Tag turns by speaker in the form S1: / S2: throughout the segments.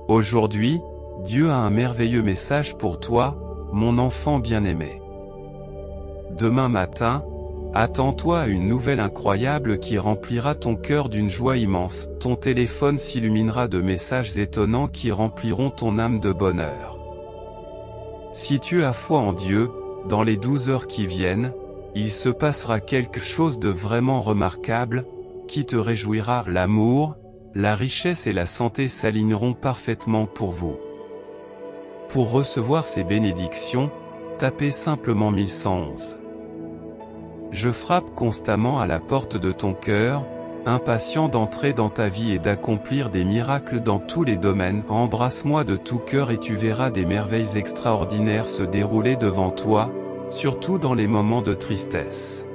S1: Aujourd'hui, Dieu a un merveilleux message pour toi, mon enfant bien-aimé. Demain matin, attends-toi à une nouvelle incroyable qui remplira ton cœur d'une joie immense. Ton téléphone s'illuminera de messages étonnants qui rempliront ton âme de bonheur. Si tu as foi en Dieu, dans les 12 heures qui viennent, il se passera quelque chose de vraiment remarquable, qui te réjouira. L'amour, la richesse et la santé s'aligneront parfaitement pour vous. Pour recevoir ces bénédictions, tapez simplement 1111. Je frappe constamment à la porte de ton cœur, impatient d'entrer dans ta vie et d'accomplir des miracles dans tous les domaines. Embrasse-moi de tout cœur et tu verras des merveilles extraordinaires se dérouler devant toi, surtout dans les moments de tristesse.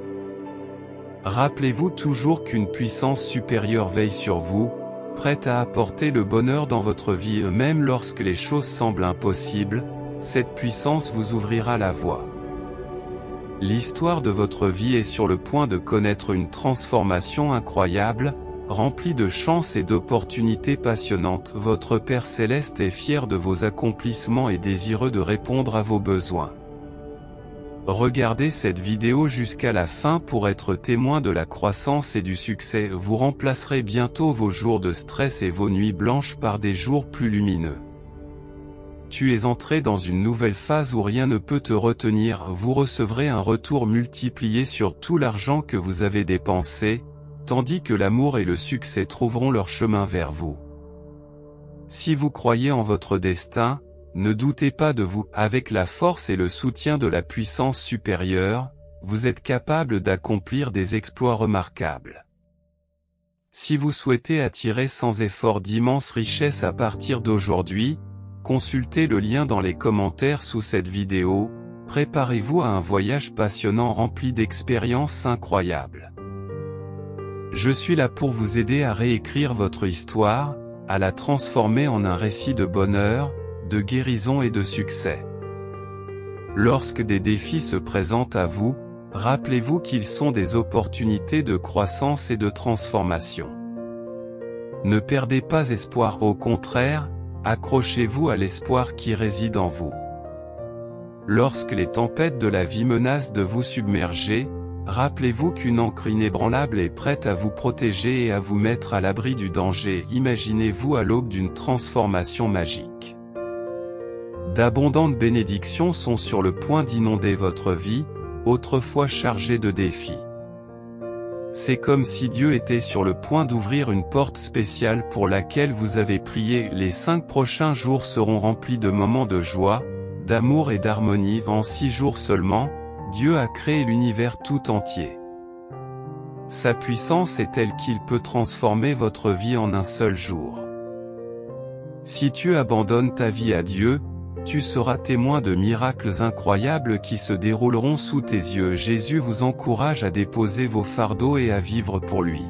S1: Rappelez-vous toujours qu'une puissance supérieure veille sur vous, prête à apporter le bonheur dans votre vie. Même lorsque les choses semblent impossibles, cette puissance vous ouvrira la voie. L'histoire de votre vie est sur le point de connaître une transformation incroyable, remplie de chances et d'opportunités passionnantes. Votre Père Céleste est fier de vos accomplissements et désireux de répondre à vos besoins. Regardez cette vidéo jusqu'à la fin pour être témoin de la croissance et du succès. Vous remplacerez bientôt vos jours de stress et vos nuits blanches par des jours plus lumineux. Tu es entré dans une nouvelle phase où rien ne peut te retenir. Vous recevrez un retour multiplié sur tout l'argent que vous avez dépensé, tandis que l'amour et le succès trouveront leur chemin vers vous. Si vous croyez en votre destin, ne doutez pas de vous. Avec la force et le soutien de la puissance supérieure, vous êtes capable d'accomplir des exploits remarquables. Si vous souhaitez attirer sans effort d'immenses richesses à partir d'aujourd'hui, consultez le lien dans les commentaires sous cette vidéo. Préparez-vous à un voyage passionnant rempli d'expériences incroyables. Je suis là pour vous aider à réécrire votre histoire, à la transformer en un récit de bonheur, de guérison et de succès. Lorsque des défis se présentent à vous, rappelez-vous qu'ils sont des opportunités de croissance et de transformation. Ne perdez pas espoir, au contraire, accrochez-vous à l'espoir qui réside en vous. Lorsque les tempêtes de la vie menacent de vous submerger, rappelez-vous qu'une ancre inébranlable est prête à vous protéger et à vous mettre à l'abri du danger. Imaginez-vous à l'aube d'une transformation magique. D'abondantes bénédictions sont sur le point d'inonder votre vie, autrefois chargée de défis. C'est comme si Dieu était sur le point d'ouvrir une porte spéciale pour laquelle vous avez prié. Les 5 prochains jours seront remplis de moments de joie, d'amour et d'harmonie. En 6 jours seulement, Dieu a créé l'univers tout entier. Sa puissance est telle qu'il peut transformer votre vie en un seul jour. Si tu abandonnes ta vie à Dieu, tu seras témoin de miracles incroyables qui se dérouleront sous tes yeux. Jésus vous encourage à déposer vos fardeaux et à vivre pour lui.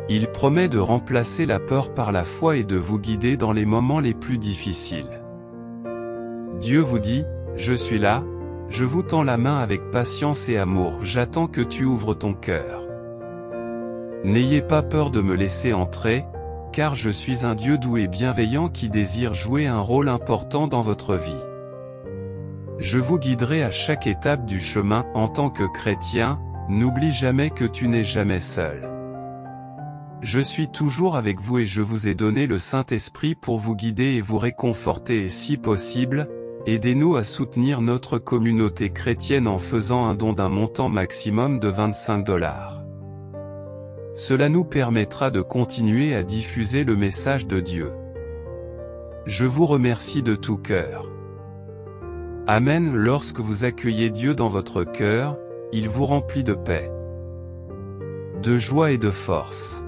S1: Il promet de remplacer la peur par la foi et de vous guider dans les moments les plus difficiles. Dieu vous dit, « Je suis là, je vous tends la main avec patience et amour, j'attends que tu ouvres ton cœur. N'ayez pas peur de me laisser entrer, car je suis un Dieu doux et bienveillant qui désire jouer un rôle important dans votre vie. Je vous guiderai à chaque étape du chemin. En tant que chrétien, n'oublie jamais que tu n'es jamais seul. Je suis toujours avec vous et je vous ai donné le Saint-Esprit pour vous guider et vous réconforter et si possible, aidez-nous à soutenir notre communauté chrétienne en faisant un don d'un montant maximum de 25 $. Cela nous permettra de continuer à diffuser le message de Dieu. Je vous remercie de tout cœur. Amen. Lorsque vous accueillez Dieu dans votre cœur, il vous remplit de paix, de joie et de force.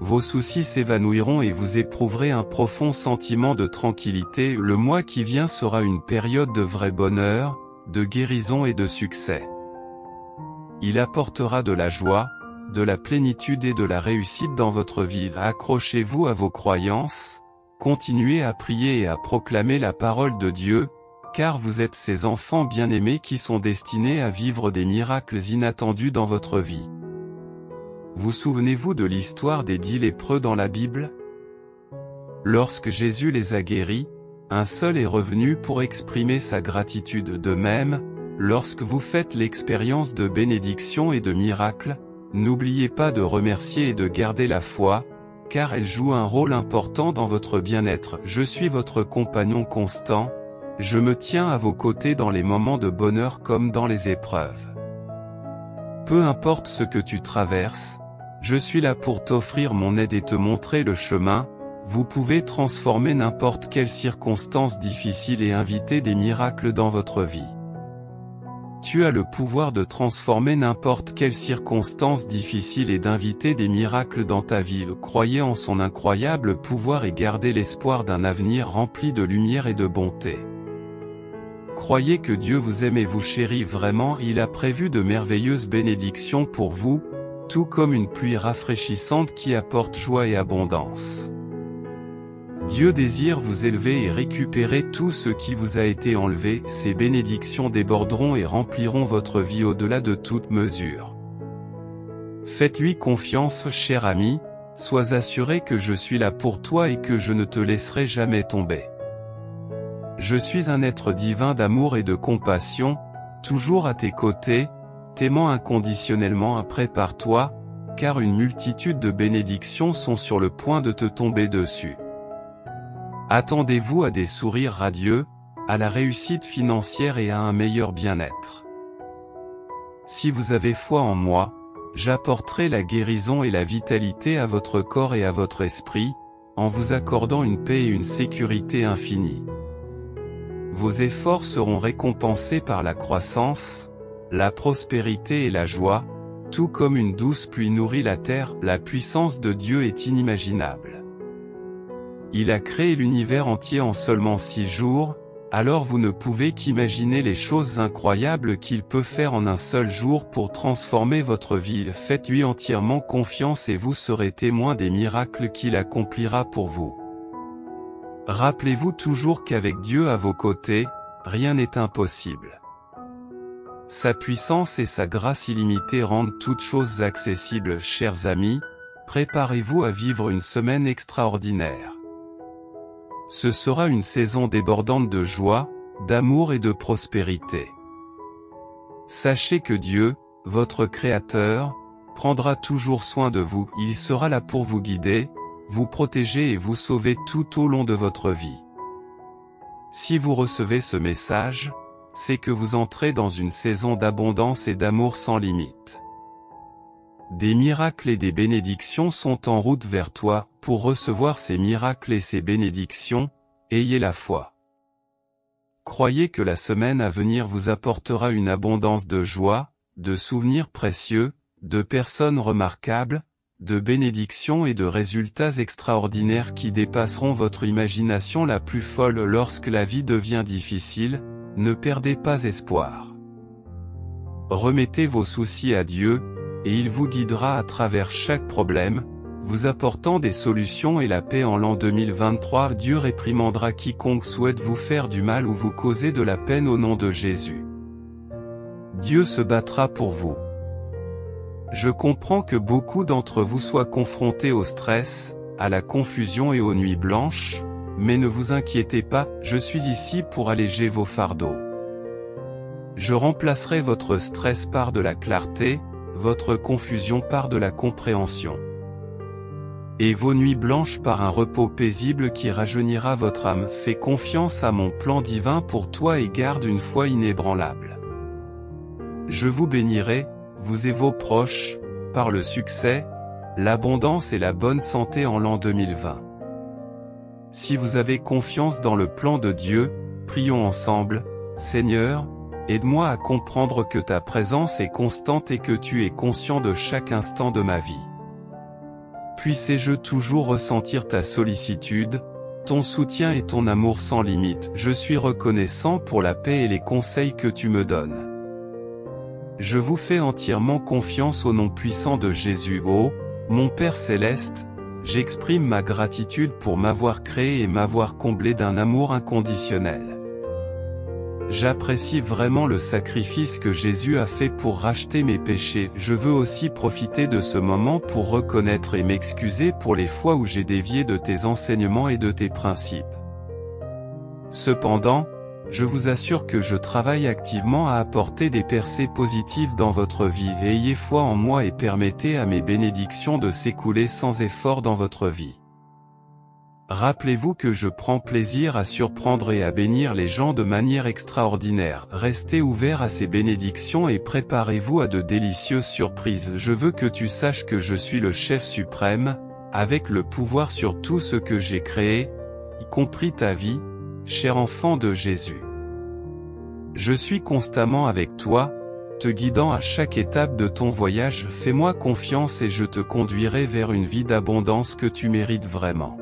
S1: Vos soucis s'évanouiront et vous éprouverez un profond sentiment de tranquillité. Le mois qui vient sera une période de vrai bonheur, de guérison et de succès. Il apportera de la joie, de la plénitude et de la réussite dans votre vie. Accrochez-vous à vos croyances, continuez à prier et à proclamer la parole de Dieu, car vous êtes ces enfants bien-aimés qui sont destinés à vivre des miracles inattendus dans votre vie. Vous souvenez-vous de l'histoire des 10 lépreux dans la Bible? lorsque Jésus les a guéris, un seul est revenu pour exprimer sa gratitude. De même, lorsque vous faites l'expérience de bénédiction et de miracles, n'oubliez pas de remercier et de garder la foi, car elle joue un rôle important dans votre bien-être. Je suis votre compagnon constant, je me tiens à vos côtés dans les moments de bonheur comme dans les épreuves. Peu importe ce que tu traverses, je suis là pour t'offrir mon aide et te montrer le chemin. Vous pouvez transformer n'importe quelle circonstance difficile et inviter des miracles dans votre vie. Tu as le pouvoir de transformer n'importe quelle circonstance difficile et d'inviter des miracles dans ta vie. Croyez en son incroyable pouvoir et gardez l'espoir d'un avenir rempli de lumière et de bonté. Croyez que Dieu vous aime et vous chérit vraiment. Il a prévu de merveilleuses bénédictions pour vous, tout comme une pluie rafraîchissante qui apporte joie et abondance. Dieu désire vous élever et récupérer tout ce qui vous a été enlevé. Ces bénédictions déborderont et rempliront votre vie au-delà de toute mesure. Faites-lui confiance, cher ami, sois assuré que je suis là pour toi et que je ne te laisserai jamais tomber. Je suis un être divin d'amour et de compassion, toujours à tes côtés, t'aimant inconditionnellement. Prépare-toi, car une multitude de bénédictions sont sur le point de te tomber dessus. Attendez-vous à des sourires radieux, à la réussite financière et à un meilleur bien-être. Si vous avez foi en moi, j'apporterai la guérison et la vitalité à votre corps et à votre esprit, en vous accordant une paix et une sécurité infinie. Vos efforts seront récompensés par la croissance, la prospérité et la joie, tout comme une douce pluie nourrit la terre. La puissance de Dieu est inimaginable. Il a créé l'univers entier en seulement 6 jours, alors vous ne pouvez qu'imaginer les choses incroyables qu'il peut faire en un seul jour pour transformer votre vie. Faites-lui entièrement confiance et vous serez témoin des miracles qu'il accomplira pour vous. Rappelez-vous toujours qu'avec Dieu à vos côtés, rien n'est impossible. Sa puissance et sa grâce illimitée rendent toutes choses accessibles. Chers amis, préparez-vous à vivre une semaine extraordinaire. Ce sera une saison débordante de joie, d'amour et de prospérité. Sachez que Dieu, votre Créateur, prendra toujours soin de vous. Il sera là pour vous guider, vous protéger et vous sauver tout au long de votre vie. Si vous recevez ce message, c'est que vous entrez dans une saison d'abondance et d'amour sans limite. Des miracles et des bénédictions sont en route vers toi. Pour recevoir ces miracles et ces bénédictions, ayez la foi. Croyez que la semaine à venir vous apportera une abondance de joie, de souvenirs précieux, de personnes remarquables, de bénédictions et de résultats extraordinaires qui dépasseront votre imagination la plus folle. Lorsque la vie devient difficile, ne perdez pas espoir. Remettez vos soucis à Dieu, et il vous guidera à travers chaque problème, vous apportant des solutions et la paix. En l'an 2023, Dieu réprimandera quiconque souhaite vous faire du mal ou vous causer de la peine au nom de Jésus. Dieu se battra pour vous. Je comprends que beaucoup d'entre vous soient confrontés au stress, à la confusion et aux nuits blanches, mais ne vous inquiétez pas, je suis ici pour alléger vos fardeaux. Je remplacerai votre stress par de la clarté, votre confusion par de la compréhension. Et vos nuits blanches par un repos paisible qui rajeunira votre âme. Fais confiance à mon plan divin pour toi et garde une foi inébranlable. Je vous bénirai, vous et vos proches, par le succès, l'abondance et la bonne santé en l'an 2020. Si vous avez confiance dans le plan de Dieu, prions ensemble. Seigneur, aide-moi à comprendre que ta présence est constante et que tu es conscient de chaque instant de ma vie. Puissé-je toujours ressentir ta sollicitude, ton soutien et ton amour sans limite. Je suis reconnaissant pour la paix et les conseils que tu me donnes. Je vous fais entièrement confiance au nom puissant de Jésus. Oh, mon Père céleste, j'exprime ma gratitude pour m'avoir créé et m'avoir comblé d'un amour inconditionnel. J'apprécie vraiment le sacrifice que Jésus a fait pour racheter mes péchés. Je veux aussi profiter de ce moment pour reconnaître et m'excuser pour les fois où j'ai dévié de tes enseignements et de tes principes. Cependant, je vous assure que je travaille activement à apporter des percées positives dans votre vie. Ayez foi en moi et permettez à mes bénédictions de s'écouler sans effort dans votre vie. Rappelez-vous que je prends plaisir à surprendre et à bénir les gens de manière extraordinaire. Restez ouverts à ces bénédictions et préparez-vous à de délicieuses surprises. Je veux que tu saches que je suis le chef suprême, avec le pouvoir sur tout ce que j'ai créé, y compris ta vie, cher enfant de Jésus. Je suis constamment avec toi, te guidant à chaque étape de ton voyage. Fais-moi confiance et je te conduirai vers une vie d'abondance que tu mérites vraiment.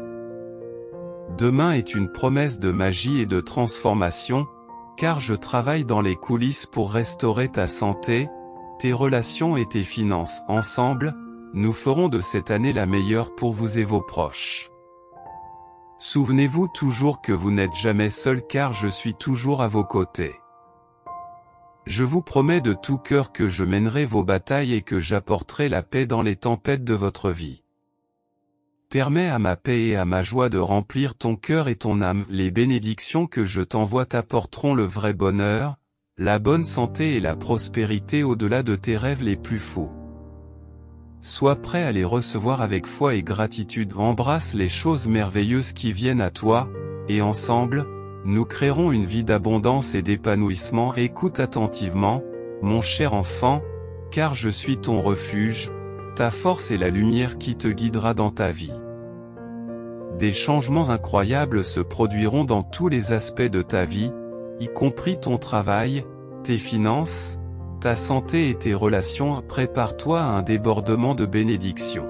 S1: Demain est une promesse de magie et de transformation, car je travaille dans les coulisses pour restaurer ta santé, tes relations et tes finances. Ensemble, nous ferons de cette année la meilleure pour vous et vos proches. Souvenez-vous toujours que vous n'êtes jamais seul car je suis toujours à vos côtés. Je vous promets de tout cœur que je mènerai vos batailles et que j'apporterai la paix dans les tempêtes de votre vie. Permets à ma paix et à ma joie de remplir ton cœur et ton âme. Les bénédictions que je t'envoie t'apporteront le vrai bonheur, la bonne santé et la prospérité au-delà de tes rêves les plus fous. Sois prêt à les recevoir avec foi et gratitude. Embrasse les choses merveilleuses qui viennent à toi, et ensemble, nous créerons une vie d'abondance et d'épanouissement. Écoute attentivement, mon cher enfant, car je suis ton refuge, ta force et la lumière qui te guidera dans ta vie. Des changements incroyables se produiront dans tous les aspects de ta vie, y compris ton travail, tes finances, ta santé et tes relations. Prépare-toi à un débordement de bénédictions.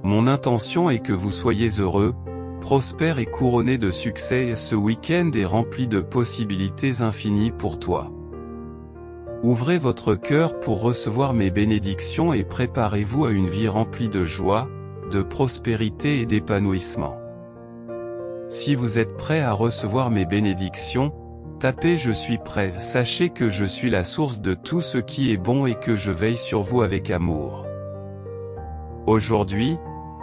S1: Mon intention est que vous soyez heureux, prospères et couronnés de succès. Ce week-end est rempli de possibilités infinies pour toi. Ouvrez votre cœur pour recevoir mes bénédictions et préparez-vous à une vie remplie de joie, de prospérité et d'épanouissement. Si vous êtes prêt à recevoir mes bénédictions, tapez « Je suis prêt ». Sachez que je suis la source de tout ce qui est bon et que je veille sur vous avec amour. Aujourd'hui,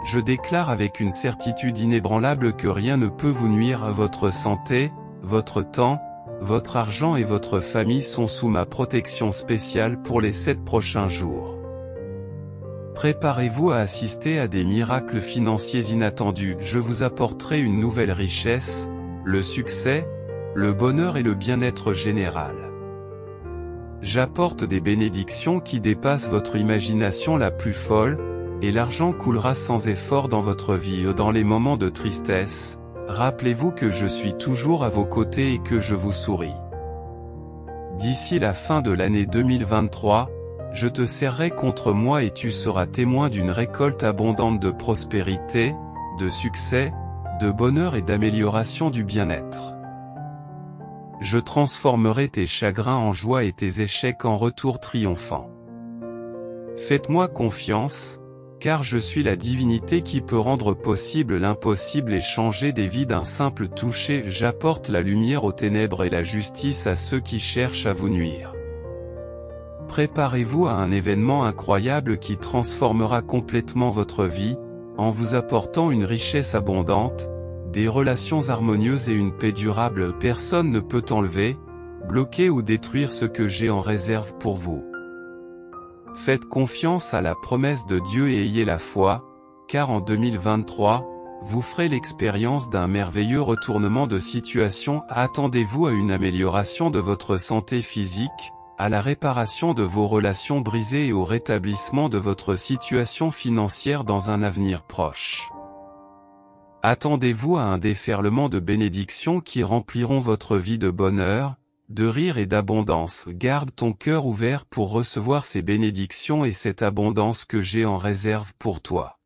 S1: je déclare avec une certitude inébranlable que rien ne peut vous nuire. Votre santé, votre temps, votre argent et votre famille sont sous ma protection spéciale pour les 7 prochains jours. Préparez-vous à assister à des miracles financiers inattendus. Je vous apporterai une nouvelle richesse, le succès, le bonheur et le bien-être général. J'apporte des bénédictions qui dépassent votre imagination la plus folle, et l'argent coulera sans effort dans votre vie. Dans les moments de tristesse, rappelez-vous que je suis toujours à vos côtés et que je vous souris. D'ici la fin de l'année 2023, je te serrerai contre moi et tu seras témoin d'une récolte abondante de prospérité, de succès, de bonheur et d'amélioration du bien-être. Je transformerai tes chagrins en joie et tes échecs en retours triomphants. Faites-moi confiance, car je suis la divinité qui peut rendre possible l'impossible et changer des vies d'un simple toucher. J'apporte la lumière aux ténèbres et la justice à ceux qui cherchent à vous nuire. Préparez-vous à un événement incroyable qui transformera complètement votre vie, en vous apportant une richesse abondante, des relations harmonieuses et une paix durable. Personne ne peut enlever, bloquer ou détruire ce que j'ai en réserve pour vous. Faites confiance à la promesse de Dieu et ayez la foi, car en 2023, vous ferez l'expérience d'un merveilleux retournement de situation. Attendez-vous à une amélioration de votre santé physique, à la réparation de vos relations brisées et au rétablissement de votre situation financière dans un avenir proche. Attendez-vous à un déferlement de bénédictions qui rempliront votre vie de bonheur, de rire et d'abondance. Garde ton cœur ouvert pour recevoir ces bénédictions et cette abondance que j'ai en réserve pour toi.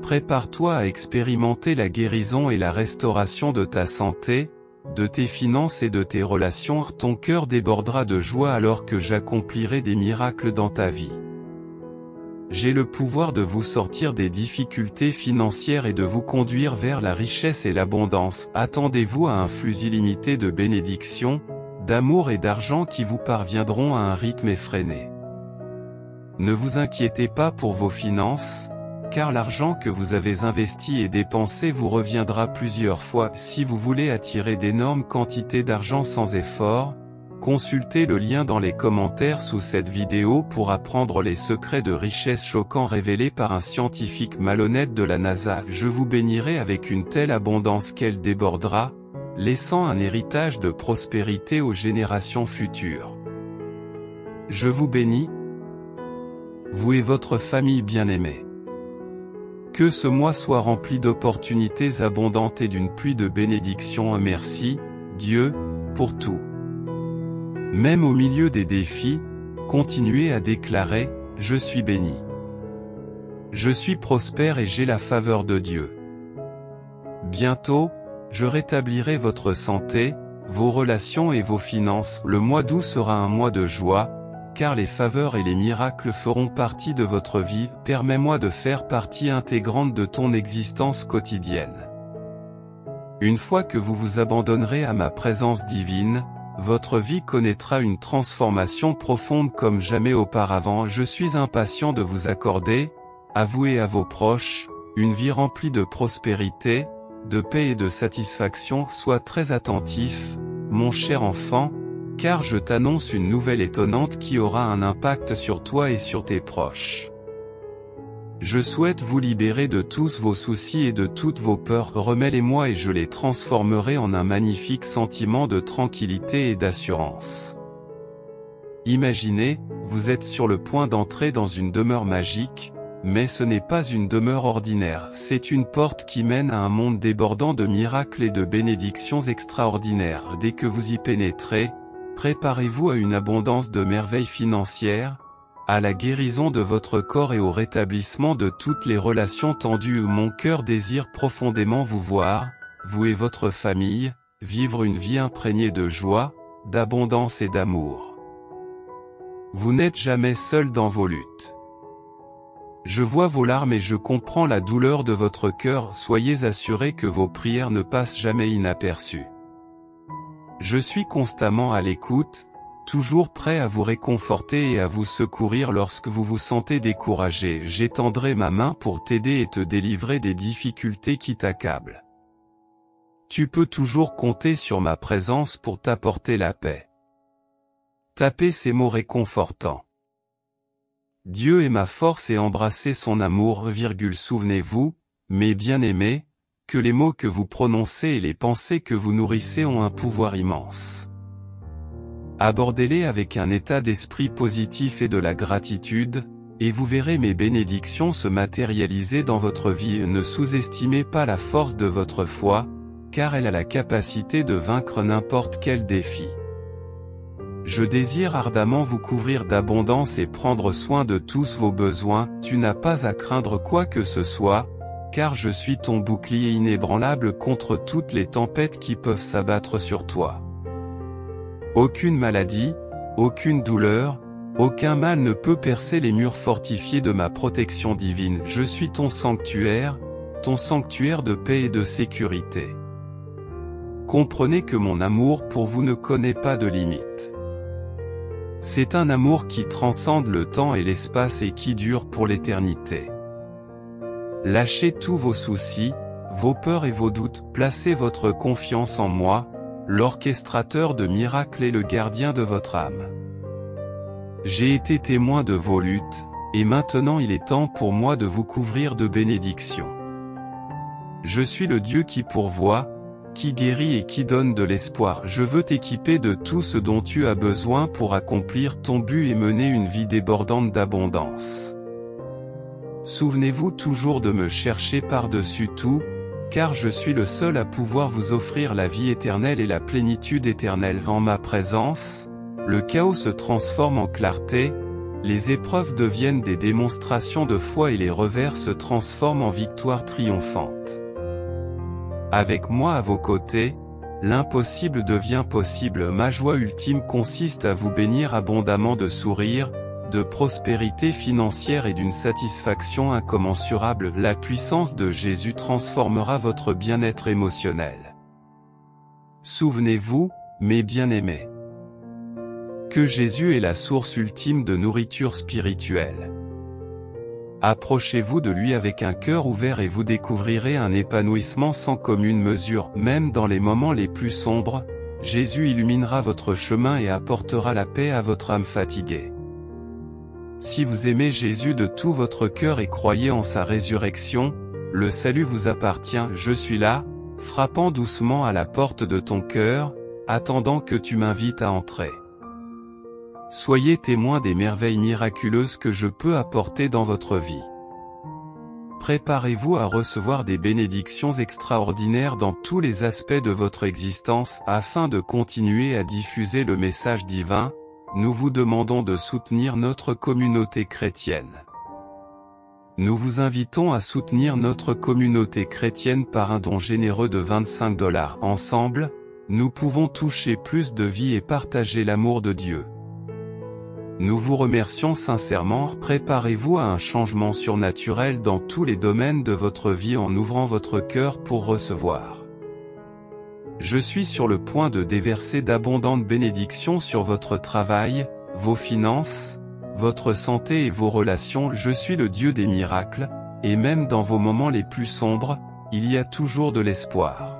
S1: Prépare-toi à expérimenter la guérison et la restauration de ta santé, de tes finances et de tes relations. Ton cœur débordera de joie alors que j'accomplirai des miracles dans ta vie. j'ai le pouvoir de vous sortir des difficultés financières et de vous conduire vers la richesse et l'abondance. Attendez-vous à un flux illimité de bénédictions, d'amour et d'argent qui vous parviendront à un rythme effréné. Ne vous inquiétez pas pour vos finances, car l'argent que vous avez investi et dépensé vous reviendra plusieurs fois. Si vous voulez attirer d'énormes quantités d'argent sans effort, consultez le lien dans les commentaires sous cette vidéo pour apprendre les secrets de richesse choquants révélés par un scientifique malhonnête de la NASA. Je vous bénirai avec une telle abondance qu'elle débordera, laissant un héritage de prospérité aux générations futures. Je vous bénis, vous et votre famille bien-aimée. Que ce mois soit rempli d'opportunités abondantes et d'une pluie de bénédictions. Merci, Dieu, pour tout. Même au milieu des défis, continuez à déclarer « Je suis béni. Je suis prospère et j'ai la faveur de Dieu. » Bientôt, je rétablirai votre santé, vos relations et vos finances. Le mois d'août sera un mois de joie, car les faveurs et les miracles feront partie de votre vie. Permets-moi de faire partie intégrante de ton existence quotidienne. Une fois que vous vous abandonnerez à ma présence divine, votre vie connaîtra une transformation profonde comme jamais auparavant. Je suis impatient de vous accorder, à vous et à vos proches, une vie remplie de prospérité, de paix et de satisfaction. Sois très attentif, mon cher enfant, car je t'annonce une nouvelle étonnante qui aura un impact sur toi et sur tes proches. Je souhaite vous libérer de tous vos soucis et de toutes vos peurs. Remets-les-moi et je les transformerai en un magnifique sentiment de tranquillité et d'assurance. Imaginez, vous êtes sur le point d'entrer dans une demeure magique, mais ce n'est pas une demeure ordinaire. C'est une porte qui mène à un monde débordant de miracles et de bénédictions extraordinaires. Dès que vous y pénétrez, préparez-vous à une abondance de merveilles financières, à la guérison de votre corps et au rétablissement de toutes les relations tendues. Mon cœur désire profondément vous voir, vous et votre famille, vivre une vie imprégnée de joie, d'abondance et d'amour. Vous n'êtes jamais seul dans vos luttes. Je vois vos larmes et je comprends la douleur de votre cœur. Soyez assurés que vos prières ne passent jamais inaperçues. Je suis constamment à l'écoute, toujours prêt à vous réconforter et à vous secourir lorsque vous vous sentez découragé. J'étendrai ma main pour t'aider et te délivrer des difficultés qui t'accablent. Tu peux toujours compter sur ma présence pour t'apporter la paix. Tapez ces mots réconfortants. Dieu est ma force et embrassez son amour. Souvenez-vous, mes bien-aimés, que les mots que vous prononcez et les pensées que vous nourrissez ont un pouvoir immense. Abordez-les avec un état d'esprit positif et de la gratitude, et vous verrez mes bénédictions se matérialiser dans votre vie. Ne sous-estimez pas la force de votre foi, car elle a la capacité de vaincre n'importe quel défi. Je désire ardemment vous couvrir d'abondance et prendre soin de tous vos besoins. Tu n'as pas à craindre quoi que ce soit, car je suis ton bouclier inébranlable contre toutes les tempêtes qui peuvent s'abattre sur toi. Aucune maladie, aucune douleur, aucun mal ne peut percer les murs fortifiés de ma protection divine. Je suis ton sanctuaire de paix et de sécurité. Comprenez que mon amour pour vous ne connaît pas de limite. C'est un amour qui transcende le temps et l'espace et qui dure pour l'éternité. Lâchez tous vos soucis, vos peurs et vos doutes. Placez votre confiance en moi, l'orchestrateur de miracles et le gardien de votre âme. J'ai été témoin de vos luttes, et maintenant il est temps pour moi de vous couvrir de bénédictions. Je suis le Dieu qui pourvoit, qui guérit et qui donne de l'espoir. Je veux t'équiper de tout ce dont tu as besoin pour accomplir ton but et mener une vie débordante d'abondance. Souvenez-vous toujours de me chercher par-dessus tout, car je suis le seul à pouvoir vous offrir la vie éternelle et la plénitude éternelle. En ma présence, le chaos se transforme en clarté, les épreuves deviennent des démonstrations de foi et les revers se transforment en victoire triomphante. Avec moi à vos côtés, l'impossible devient possible. Ma joie ultime consiste à vous bénir abondamment de sourires, de prospérité financière et d'une satisfaction incommensurable. La puissance de Jésus transformera votre bien-être émotionnel. Souvenez-vous, mes bien-aimés, que Jésus est la source ultime de nourriture spirituelle. Approchez-vous de lui avec un cœur ouvert et vous découvrirez un épanouissement sans commune mesure. Même dans les moments les plus sombres, Jésus illuminera votre chemin et apportera la paix à votre âme fatiguée. Si vous aimez Jésus de tout votre cœur et croyez en sa résurrection, le salut vous appartient. Je suis là, frappant doucement à la porte de ton cœur, attendant que tu m'invites à entrer. Soyez témoins des merveilles miraculeuses que je peux apporter dans votre vie. Préparez-vous à recevoir des bénédictions extraordinaires dans tous les aspects de votre existence. Afin de continuer à diffuser le message divin, nous vous demandons de soutenir notre communauté chrétienne. Nous vous invitons à soutenir notre communauté chrétienne par un don généreux de $25. Ensemble, nous pouvons toucher plus de vies et partager l'amour de Dieu. Nous vous remercions sincèrement. Préparez-vous à un changement surnaturel dans tous les domaines de votre vie en ouvrant votre cœur pour recevoir. Je suis sur le point de déverser d'abondantes bénédictions sur votre travail, vos finances, votre santé et vos relations. Je suis le Dieu des miracles, et même dans vos moments les plus sombres, il y a toujours de l'espoir.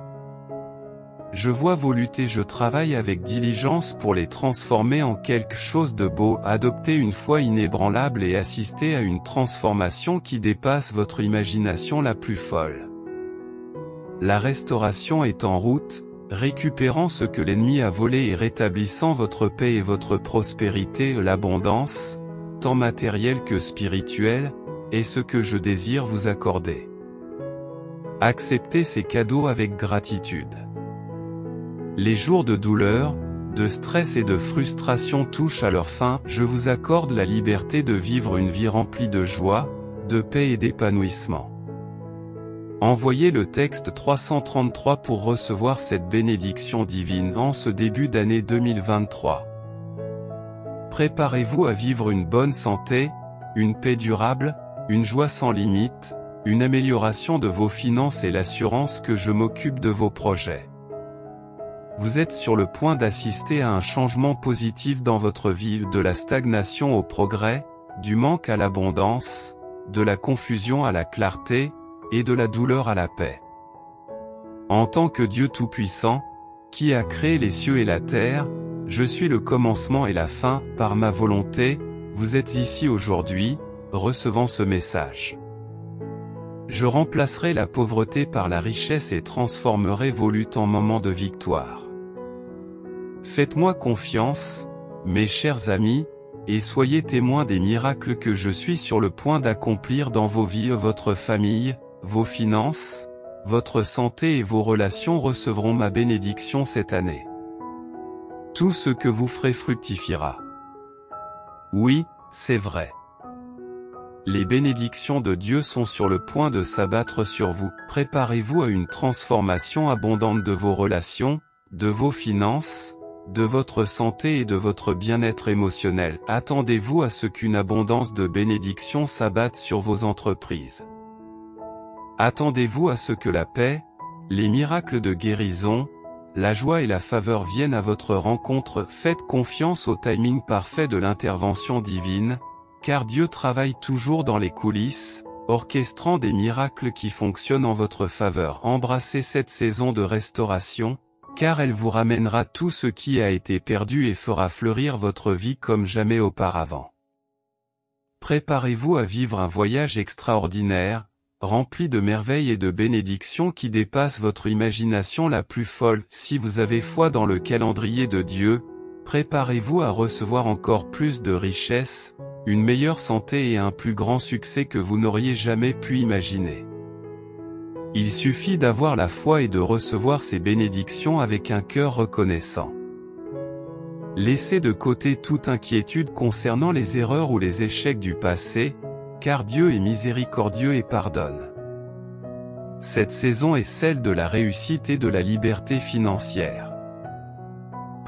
S1: Je vois vos luttes et je travaille avec diligence pour les transformer en quelque chose de beau. Adoptez une foi inébranlable et assistez à une transformation qui dépasse votre imagination la plus folle. La restauration est en route, récupérant ce que l'ennemi a volé et rétablissant votre paix et votre prospérité. L'abondance, tant matérielle que spirituelle, est ce que je désire vous accorder. Acceptez ces cadeaux avec gratitude. Les jours de douleur, de stress et de frustration touchent à leur fin. Je vous accorde la liberté de vivre une vie remplie de joie, de paix et d'épanouissement. Envoyez le texte 333 pour recevoir cette bénédiction divine en ce début d'année 2023. Préparez-vous à vivre une bonne santé, une paix durable, une joie sans limite, une amélioration de vos finances et l'assurance que je m'occupe de vos projets. Vous êtes sur le point d'assister à un changement positif dans votre vie, de la stagnation au progrès, du manque à l'abondance, de la confusion à la clarté, et de la douleur à la paix. En tant que Dieu Tout-Puissant, qui a créé les cieux et la terre, je suis le commencement et la fin. Par ma volonté, vous êtes ici aujourd'hui, recevant ce message. Je remplacerai la pauvreté par la richesse et transformerai vos luttes en moments de victoire. Faites-moi confiance, mes chers amis, et soyez témoins des miracles que je suis sur le point d'accomplir dans vos vies. Votre famille, vos finances, votre santé et vos relations recevront ma bénédiction cette année. Tout ce que vous ferez fructifiera. Oui, c'est vrai. Les bénédictions de Dieu sont sur le point de s'abattre sur vous. Préparez-vous à une transformation abondante de vos relations, de vos finances, de votre santé et de votre bien-être émotionnel. Attendez-vous à ce qu'une abondance de bénédictions s'abatte sur vos entreprises. Attendez-vous à ce que la paix, les miracles de guérison, la joie et la faveur viennent à votre rencontre. Faites confiance au timing parfait de l'intervention divine, car Dieu travaille toujours dans les coulisses, orchestrant des miracles qui fonctionnent en votre faveur. Embrassez cette saison de restauration, car elle vous ramènera tout ce qui a été perdu et fera fleurir votre vie comme jamais auparavant. Préparez-vous à vivre un voyage extraordinaire, rempli de merveilles et de bénédictions qui dépassent votre imagination la plus folle. Si vous avez foi dans le calendrier de Dieu, préparez-vous à recevoir encore plus de richesses, une meilleure santé et un plus grand succès que vous n'auriez jamais pu imaginer. Il suffit d'avoir la foi et de recevoir ces bénédictions avec un cœur reconnaissant. Laissez de côté toute inquiétude concernant les erreurs ou les échecs du passé, car Dieu est miséricordieux et pardonne. Cette saison est celle de la réussite et de la liberté financière.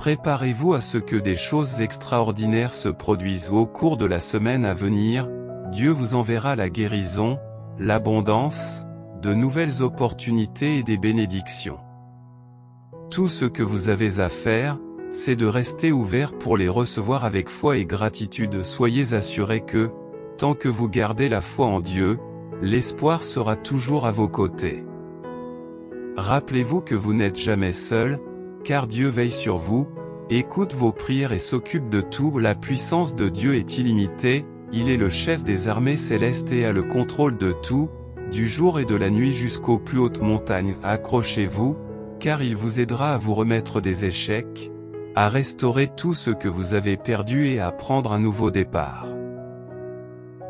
S1: Préparez-vous à ce que des choses extraordinaires se produisent au cours de la semaine à venir. Dieu vous enverra la guérison, l'abondance, de nouvelles opportunités et des bénédictions. Tout ce que vous avez à faire, c'est de rester ouvert pour les recevoir avec foi et gratitude. Soyez assurés que, tant que vous gardez la foi en Dieu, l'espoir sera toujours à vos côtés. Rappelez-vous que vous n'êtes jamais seul, car Dieu veille sur vous, écoute vos prières et s'occupe de tout. La puissance de Dieu est illimitée, il est le chef des armées célestes et a le contrôle de tout, du jour et de la nuit jusqu'aux plus hautes montagnes. Accrochez-vous, car il vous aidera à vous remettre des échecs, à restaurer tout ce que vous avez perdu et à prendre un nouveau départ.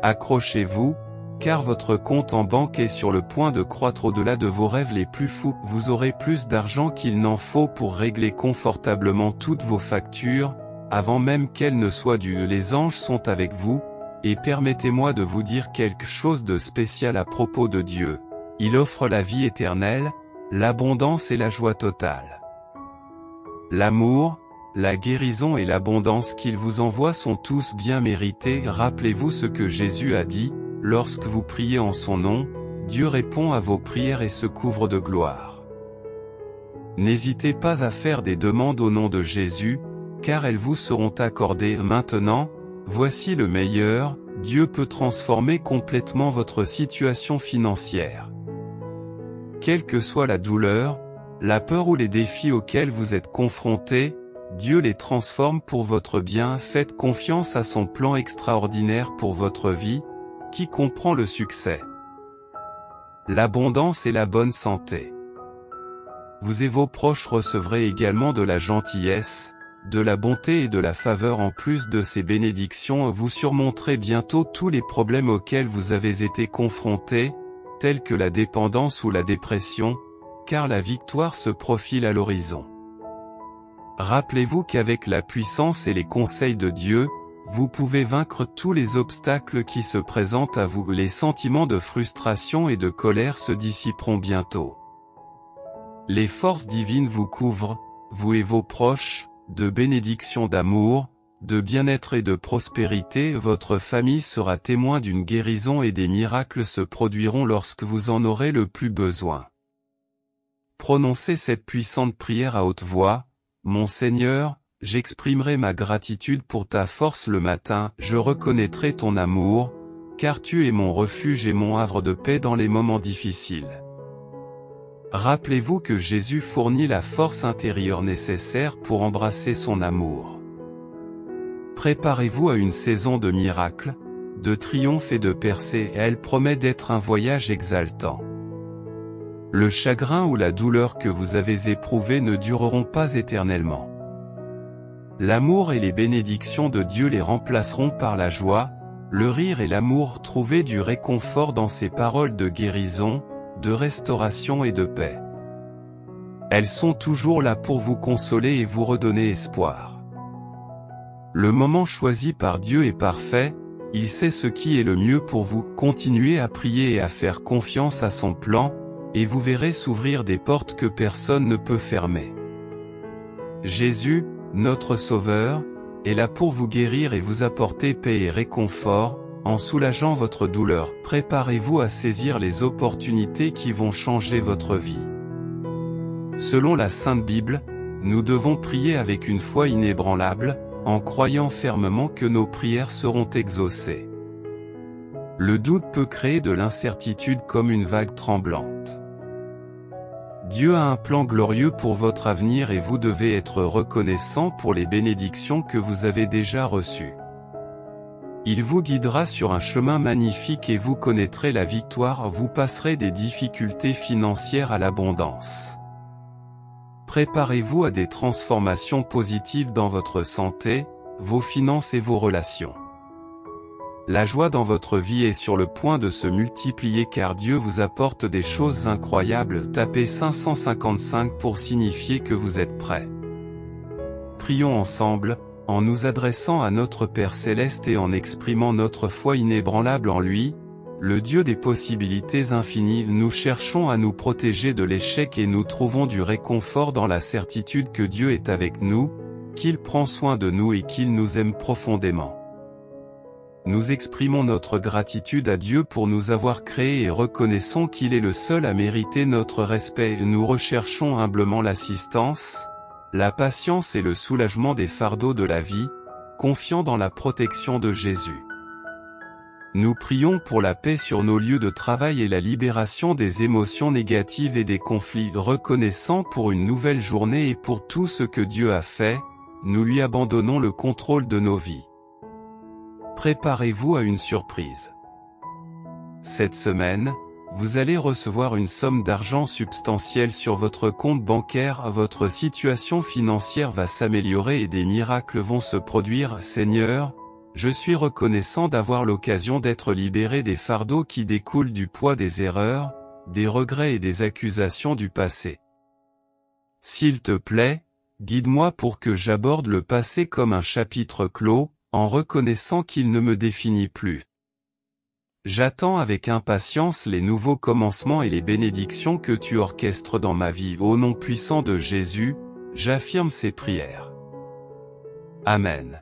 S1: Accrochez-vous, car votre compte en banque est sur le point de croître au-delà de vos rêves les plus fous. Vous aurez plus d'argent qu'il n'en faut pour régler confortablement toutes vos factures, avant même qu'elles ne soient dues. Les anges sont avec vous, et permettez-moi de vous dire quelque chose de spécial à propos de Dieu. Il offre la vie éternelle, l'abondance et la joie totale. L'amour, la guérison et l'abondance qu'il vous envoie sont tous bien mérités. Rappelez-vous ce que Jésus a dit, lorsque vous priez en son nom, Dieu répond à vos prières et se couvre de gloire. N'hésitez pas à faire des demandes au nom de Jésus, car elles vous seront accordées. Maintenant, voici le meilleur, Dieu peut transformer complètement votre situation financière. Quelle que soit la douleur, la peur ou les défis auxquels vous êtes confrontés, Dieu les transforme pour votre bien. Faites confiance à son plan extraordinaire pour votre vie, qui comprend le succès, l'abondance et la bonne santé. Vous et vos proches recevrez également de la gentillesse, de la bonté et de la faveur. En plus de ces bénédictions, vous surmonterez bientôt tous les problèmes auxquels vous avez été confrontés, tels que la dépendance ou la dépression, car la victoire se profile à l'horizon. Rappelez-vous qu'avec la puissance et les conseils de Dieu, vous pouvez vaincre tous les obstacles qui se présentent à vous. Les sentiments de frustration et de colère se dissiperont bientôt. Les forces divines vous couvrent, vous et vos proches, de bénédictions d'amour, de bien-être et de prospérité. Votre famille sera témoin d'une guérison et des miracles se produiront lorsque vous en aurez le plus besoin. Prononcez cette puissante prière à haute voix. Mon Seigneur, j'exprimerai ma gratitude pour ta force le matin. Je reconnaîtrai ton amour, car tu es mon refuge et mon havre de paix dans les moments difficiles. Rappelez-vous que Jésus fournit la force intérieure nécessaire pour embrasser son amour. Préparez-vous à une saison de miracles, de triomphe et de percées. Elle promet d'être un voyage exaltant. Le chagrin ou la douleur que vous avez éprouvés ne dureront pas éternellement. L'amour et les bénédictions de Dieu les remplaceront par la joie, le rire et l'amour. Trouvez du réconfort dans ces paroles de guérison, de restauration et de paix. Elles sont toujours là pour vous consoler et vous redonner espoir. Le moment choisi par Dieu est parfait, il sait ce qui est le mieux pour vous. Continuez à prier et à faire confiance à son plan, et vous verrez s'ouvrir des portes que personne ne peut fermer. Jésus, notre Sauveur, est là pour vous guérir et vous apporter paix et réconfort, en soulageant votre douleur. Préparez-vous à saisir les opportunités qui vont changer votre vie. Selon la Sainte Bible, nous devons prier avec une foi inébranlable, en croyant fermement que nos prières seront exaucées. Le doute peut créer de l'incertitude comme une vague tremblante. Dieu a un plan glorieux pour votre avenir et vous devez être reconnaissant pour les bénédictions que vous avez déjà reçues. Il vous guidera sur un chemin magnifique et vous connaîtrez la victoire. Vous passerez des difficultés financières à l'abondance. Préparez-vous à des transformations positives dans votre santé, vos finances et vos relations. La joie dans votre vie est sur le point de se multiplier car Dieu vous apporte des choses incroyables. Tapez 555 pour signifier que vous êtes prêt. Prions ensemble, en nous adressant à notre Père Céleste et en exprimant notre foi inébranlable en lui, le Dieu des possibilités infinies. Nous cherchons à nous protéger de l'échec et nous trouvons du réconfort dans la certitude que Dieu est avec nous, qu'il prend soin de nous et qu'il nous aime profondément. Nous exprimons notre gratitude à Dieu pour nous avoir créés et reconnaissons qu'il est le seul à mériter notre respect. Nous recherchons humblement l'assistance, la patience et le soulagement des fardeaux de la vie, confiant dans la protection de Jésus. Nous prions pour la paix sur nos lieux de travail et la libération des émotions négatives et des conflits. Reconnaissants pour une nouvelle journée et pour tout ce que Dieu a fait, nous lui abandonnons le contrôle de nos vies. Préparez-vous à une surprise. Cette semaine, vous allez recevoir une somme d'argent substantielle sur votre compte bancaire. Votre situation financière va s'améliorer et des miracles vont se produire. Seigneur, je suis reconnaissant d'avoir l'occasion d'être libéré des fardeaux qui découlent du poids des erreurs, des regrets et des accusations du passé. S'il te plaît, guide-moi pour que j'aborde le passé comme un chapitre clos, en reconnaissant qu'il ne me définit plus. J'attends avec impatience les nouveaux commencements et les bénédictions que tu orchestres dans ma vie. Au nom puissant de Jésus, j'affirme ces prières. Amen.